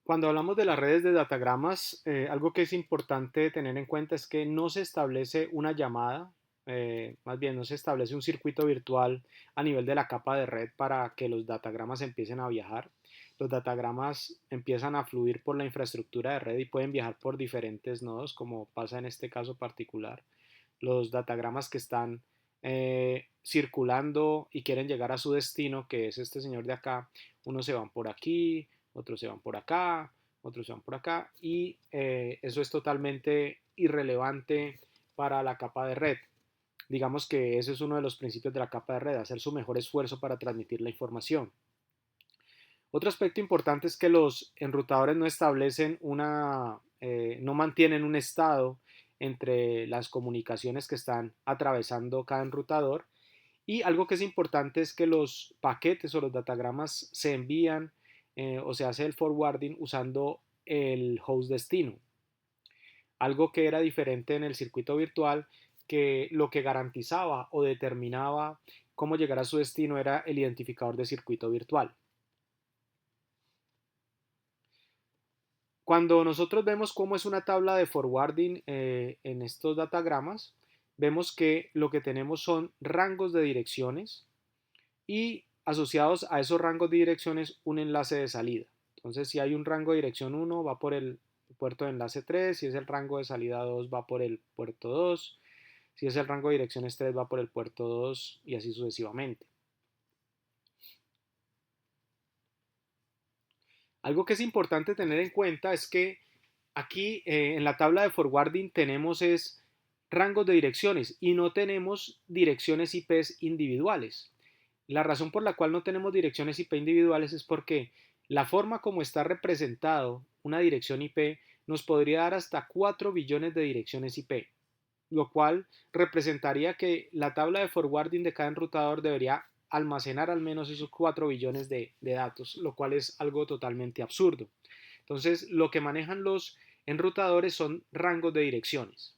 Cuando hablamos de las redes de datagramas, algo que es importante tener en cuenta es que no se establece una llamada, más bien no se establece un circuito virtual a nivel de la capa de red para que los datagramas empiecen a viajar. Los datagramas empiezan a fluir por la infraestructura de red y pueden viajar por diferentes nodos, como pasa en este caso particular. Los datagramas que están circulando y quieren llegar a su destino, que es este señor de acá, unos se van por aquí, otros se van por acá, otros se van por acá, y eso es totalmente irrelevante para la capa de red. Digamos que ese es uno de los principios de la capa de red, hacer su mejor esfuerzo para transmitir la información. Otro aspecto importante es que los enrutadores no establecen no mantienen un estado entre las comunicaciones que están atravesando cada enrutador. Y algo que es importante es que los paquetes o los datagramas se envían o se hace el forwarding usando el host destino. Algo que era diferente en el circuito virtual, que lo que garantizaba o determinaba cómo llegar a su destino era el identificador de circuito virtual. Cuando nosotros vemos cómo es una tabla de forwarding en estos datagramas, vemos que lo que tenemos son rangos de direcciones y asociados a esos rangos de direcciones un enlace de salida. Entonces, si hay un rango de dirección 1, va por el puerto de enlace 3, si es el rango de salida 2, va por el puerto 2, si es el rango de direcciones 3, va por el puerto 2 y así sucesivamente. Algo que es importante tener en cuenta es que aquí en la tabla de forwarding tenemos es rangos de direcciones y no tenemos direcciones IPs individuales. La razón por la cual no tenemos direcciones IP individuales es porque la forma como está representado una dirección IP nos podría dar hasta 4 billones de direcciones IP, lo cual representaría que la tabla de forwarding de cada enrutador debería almacenar al menos esos 4 billones de datos, lo cual es algo totalmente absurdo. Entonces, lo que manejan los enrutadores son rangos de direcciones.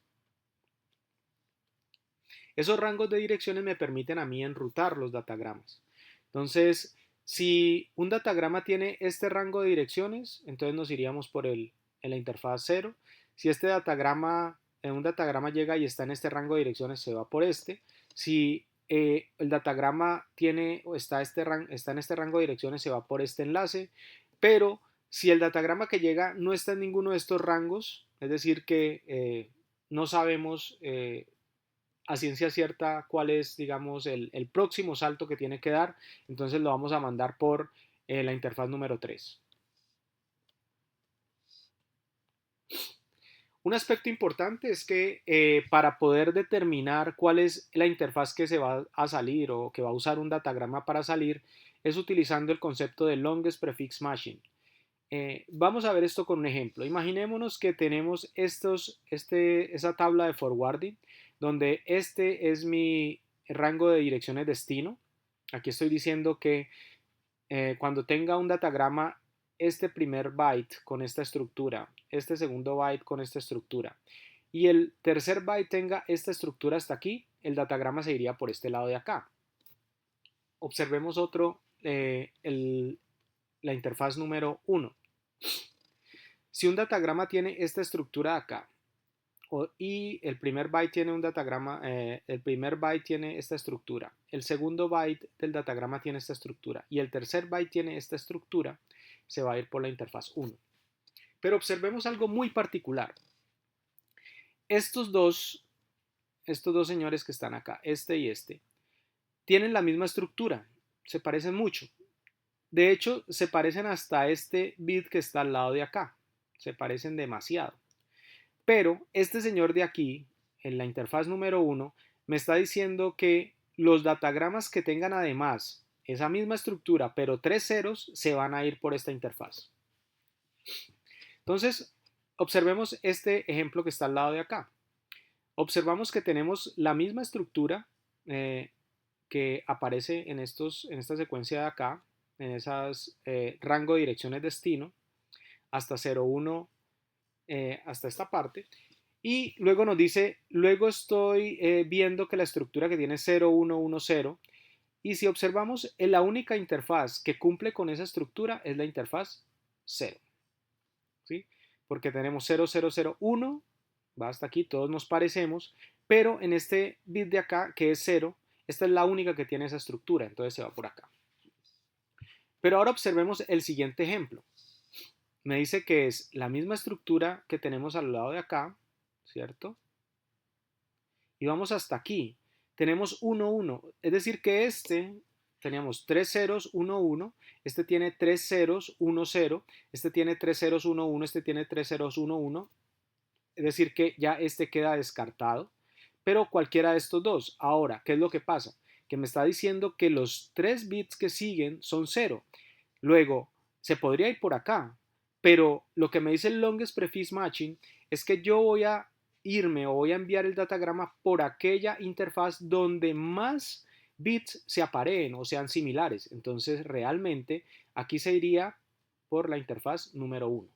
Esos rangos de direcciones me permiten a mí enrutar los datagramas. Entonces, si un datagrama tiene este rango de direcciones, entonces nos iríamos por en la interfaz 0. Si un datagrama llega y está en este rango de direcciones, se va por este. Si el datagrama está en este rango de direcciones, se va por este enlace. Pero si el datagrama que llega no está en ninguno de estos rangos, es decir, que no sabemos a ciencia cierta cuál es, digamos, el próximo salto que tiene que dar, entonces lo vamos a mandar por la interfaz número 3. Un aspecto importante es que para poder determinar cuál es la interfaz que se va a salir o que va a usar un datagrama para salir, es utilizando el concepto de longest prefix matching. Vamos a ver esto con un ejemplo. Imaginémonos que tenemos esa tabla de forwarding, donde este es mi rango de direcciones destino. Aquí estoy diciendo que cuando tenga un datagrama, este primer byte con esta estructura, este segundo byte con esta estructura, y el tercer byte tenga esta estructura hasta aquí, el datagrama se iría por este lado de acá. Observemos la interfaz número 1. Si un datagrama tiene esta estructura acá y el primer byte tiene el primer byte tiene esta estructura, el segundo byte del datagrama tiene esta estructura y el tercer byte tiene esta estructura, se va a ir por la interfaz 1. Pero observemos algo muy particular. Estos dos, estos dos señores que están acá, este y este, tienen la misma estructura, se parecen mucho. De hecho, se parecen hasta este bit que está al lado de acá, se parecen demasiado. Pero este señor de aquí, en la interfaz número 1, me está diciendo que los datagramas que tengan además esa misma estructura, pero tres ceros, se van a ir por esta interfaz. Entonces, observemos este ejemplo que está al lado de acá. Observamos que tenemos la misma estructura que aparece en esta secuencia de acá, en esas rango de direcciones destino, hasta 0,1, hasta esta parte. Y luego nos dice, luego estoy viendo que la estructura que tiene 0, 1, 1, 0. Y si observamos, la única interfaz que cumple con esa estructura es la interfaz 0. ¿sí? Porque tenemos 0001, va hasta aquí, todos nos parecemos, pero en este bit de acá, que es 0, esta es la única que tiene esa estructura, entonces se va por acá. Pero ahora observemos el siguiente ejemplo. Me dice que es la misma estructura que tenemos al lado de acá, ¿cierto? Y vamos hasta aquí. Tenemos 1, 1, es decir que teníamos 3 ceros, 1, 1, este tiene 3 ceros, 1, 0, este tiene 3 ceros, 1, 1, este tiene 3 ceros, 1, 1, es decir que ya este queda descartado, pero cualquiera de estos dos. Ahora, ¿qué es lo que pasa? Que me está diciendo que los 3 bits que siguen son 0. Luego, se podría ir por acá, pero lo que me dice el longest prefix matching es que yo voy a irme o voy a enviar el datagrama por aquella interfaz donde más bits se apareen o sean similares. Entonces, realmente, aquí se iría por la interfaz número 1.